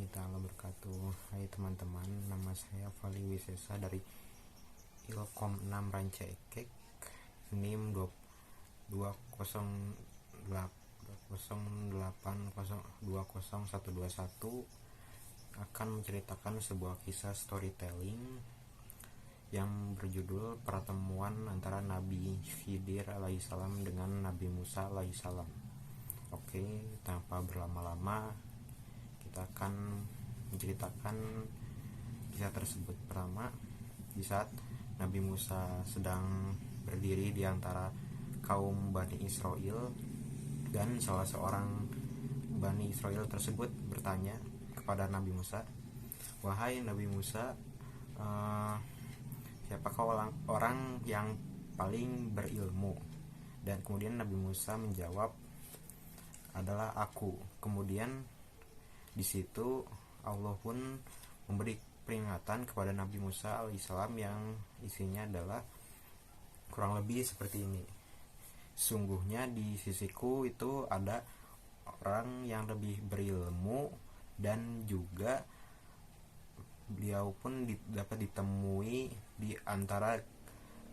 warahmatullahi taala wabarakatuh. Hai teman-teman, nama saya Fali Wisesa dari Ilkom 6 Ranca Ekek, NIM 208020121, akan menceritakan sebuah kisah storytelling yang berjudul pertemuan antara Nabi Khidir alaihissalam dengan Nabi Musa alaihissalam. Oke, tanpa berlama-lama kita akan menceritakan kisah tersebut. Pertama, di saat Nabi Musa sedang berdiri di antara kaum Bani Israel, dan salah seorang Bani Israel tersebut bertanya kepada Nabi Musa, "Wahai Nabi Musa, siapakah orang yang paling berilmu?" Dan kemudian Nabi Musa menjawab, "Adalah aku." Kemudian di situ Allah pun memberi peringatan kepada Nabi Musa alaihissalam yang isinya adalah kurang lebih seperti ini: "Sungguhnya di sisiku itu ada orang yang lebih berilmu, dan juga beliau pun dapat ditemui di antara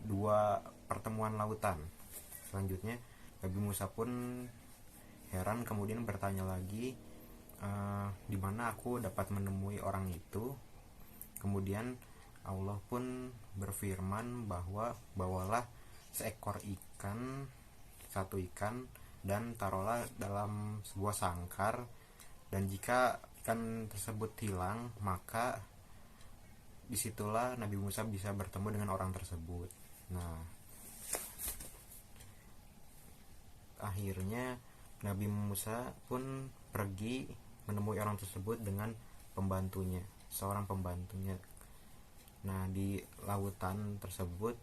dua pertemuan lautan." Selanjutnya Nabi Musa pun heran, kemudian bertanya lagi, "Di mana aku dapat menemui orang itu?" Kemudian Allah pun berfirman bahwa bawalah satu ikan dan taruhlah dalam sebuah sangkar, dan jika ikan tersebut hilang, maka disitulah Nabi Musa bisa bertemu dengan orang tersebut. Nah, akhirnya Nabi Musa pun pergi menemui orang tersebut dengan seorang pembantunya. Nah, di lautan tersebut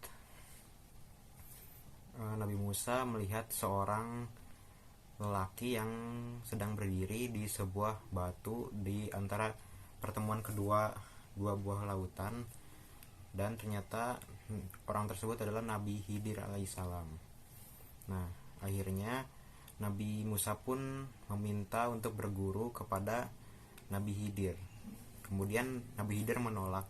Nabi Musa melihat seorang lelaki yang sedang berdiri di sebuah batu di antara pertemuan dua buah lautan, dan ternyata orang tersebut adalah Nabi Khidir alaihissalam. Nah, akhirnya Nabi Musa pun meminta untuk berguru kepada Nabi Khidir. Kemudian Nabi Khidir menolak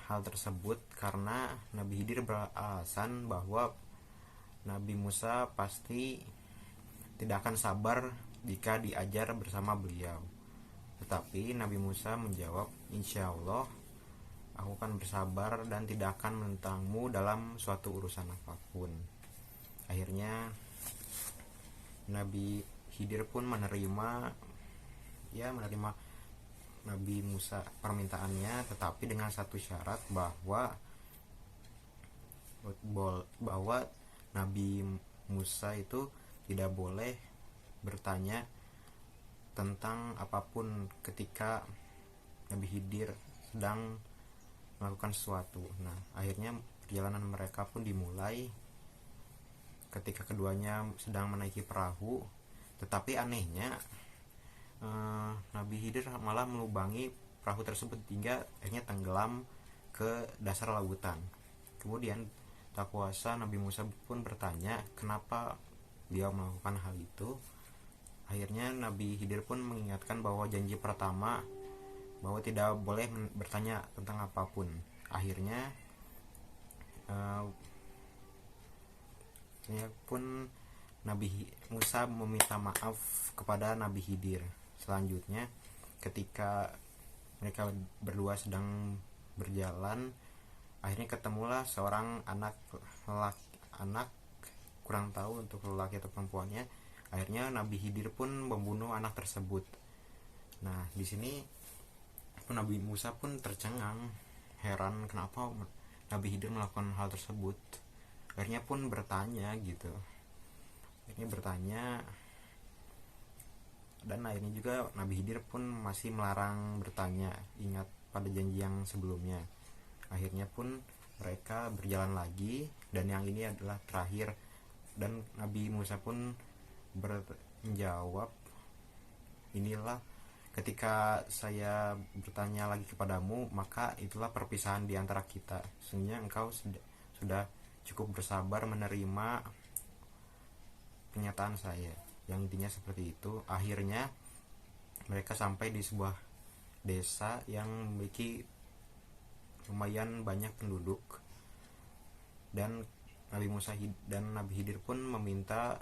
hal tersebut karena Nabi Khidir beralasan bahwa Nabi Musa pasti tidak akan sabar jika diajar bersama beliau. Tetapi Nabi Musa menjawab, "Insya Allah aku akan bersabar dan tidak akan menentangmu dalam suatu urusan apapun." Akhirnya Nabi Khidir pun menerima Nabi Musa permintaannya, tetapi dengan satu syarat bahwa Nabi Musa itu tidak boleh bertanya tentang apapun ketika Nabi Khidir sedang melakukan sesuatu. Nah, akhirnya perjalanan mereka pun dimulai ketika keduanya sedang menaiki perahu. Tetapi anehnya Nabi Khidir malah melubangi perahu tersebut hingga akhirnya tenggelam ke dasar lautan. Kemudian tak kuasa Nabi Musa pun bertanya kenapa beliau melakukan hal itu. Akhirnya Nabi Khidir pun mengingatkan bahwa janji pertama bahwa tidak boleh bertanya tentang apapun. Akhirnya pun Nabi Musa meminta maaf kepada Nabi Khidir. Selanjutnya ketika mereka berdua sedang berjalan, akhirnya ketemulah seorang anak kurang tahu untuk lelaki atau perempuannya. Akhirnya Nabi Khidir pun membunuh anak tersebut. Nah, di sini Nabi Musa pun tercengang, heran kenapa Nabi Khidir melakukan hal tersebut. Akhirnya pun bertanya, dan akhirnya juga Nabi Khidir pun masih melarang bertanya, ingat pada janji yang sebelumnya. Akhirnya pun mereka berjalan lagi, dan yang ini adalah terakhir, dan Nabi Musa pun menjawab, "Inilah ketika saya bertanya lagi kepadamu, maka itulah perpisahan di antara kita. Sesungguhnya engkau sudah cukup bersabar menerima pernyataan saya." Yang intinya seperti itu. Akhirnya mereka sampai di sebuah desa yang memiliki lumayan banyak penduduk, dan Nabi Khidir pun meminta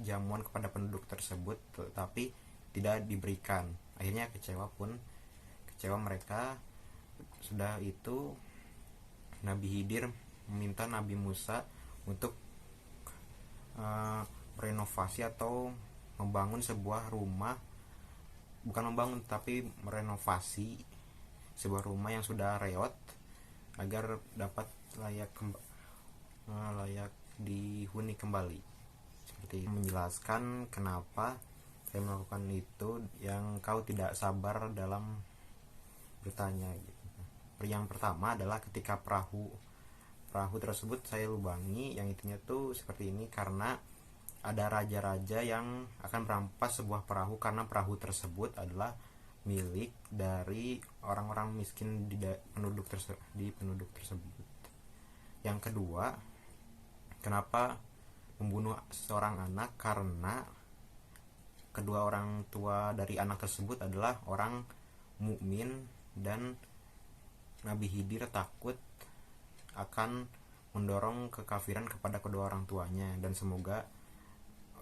jamuan kepada penduduk tersebut, tetapi tidak diberikan. Akhirnya kecewa mereka. Sudah itu Nabi Khidir meminta Nabi Musa untuk merenovasi atau membangun sebuah rumah, bukan membangun tapi merenovasi sebuah rumah yang sudah reot agar dapat layak dihuni kembali. Seperti menjelaskan kenapa saya melakukan itu, yang kau tidak sabar dalam bertanya gitu. Yang pertama adalah ketika perahu tersebut saya lubangi, yang intinya tuh seperti ini, karena ada raja-raja yang akan merampas sebuah perahu karena perahu tersebut adalah milik dari orang-orang miskin di penduduk tersebut. Yang kedua, kenapa membunuh seorang anak? Karena kedua orang tua dari anak tersebut adalah orang mukmin, dan Nabi Khidir takut akan mendorong kekafiran kepada kedua orang tuanya, dan semoga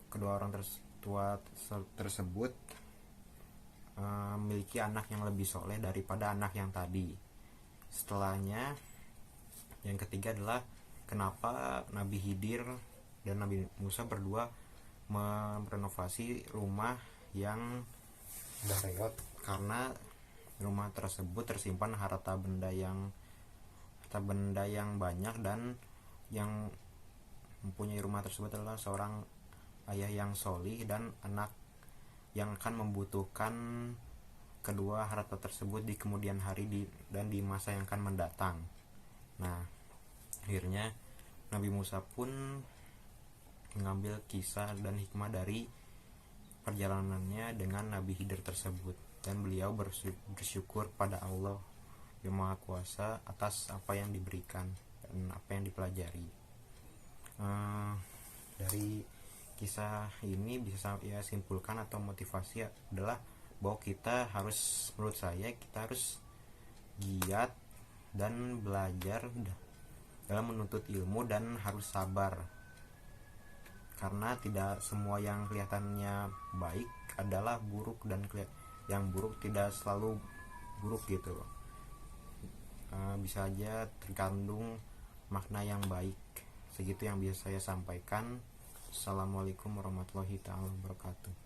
kedua orang tua tersebut memiliki anak yang lebih soleh daripada anak yang tadi. Setelahnya, yang ketiga adalah kenapa Nabi Khidir dan Nabi Musa berdua merenovasi rumah yang sudah reot. Karena rumah tersebut tersimpan harta benda yang banyak, dan yang mempunyai rumah tersebut adalah seorang ayah yang solih dan anak yang akan membutuhkan kedua harta tersebut di kemudian hari dan di masa yang akan mendatang. Nah, akhirnya Nabi Musa pun mengambil kisah dan hikmah dari perjalanannya dengan Nabi Khidir tersebut, dan beliau bersyukur pada Allah yang Maha Kuasa atas apa yang diberikan dan apa yang dipelajari. Dari kisah ini bisa saya simpulkan atau motivasi adalah bahwa menurut saya kita harus giat dan belajar dalam menuntut ilmu, dan harus sabar, karena tidak semua yang kelihatannya baik adalah buruk, dan yang buruk tidak selalu buruk gitu. Bisa aja terkandung makna yang baik. Segitu yang bisa saya sampaikan. Assalamualaikum warahmatullahi wabarakatuh.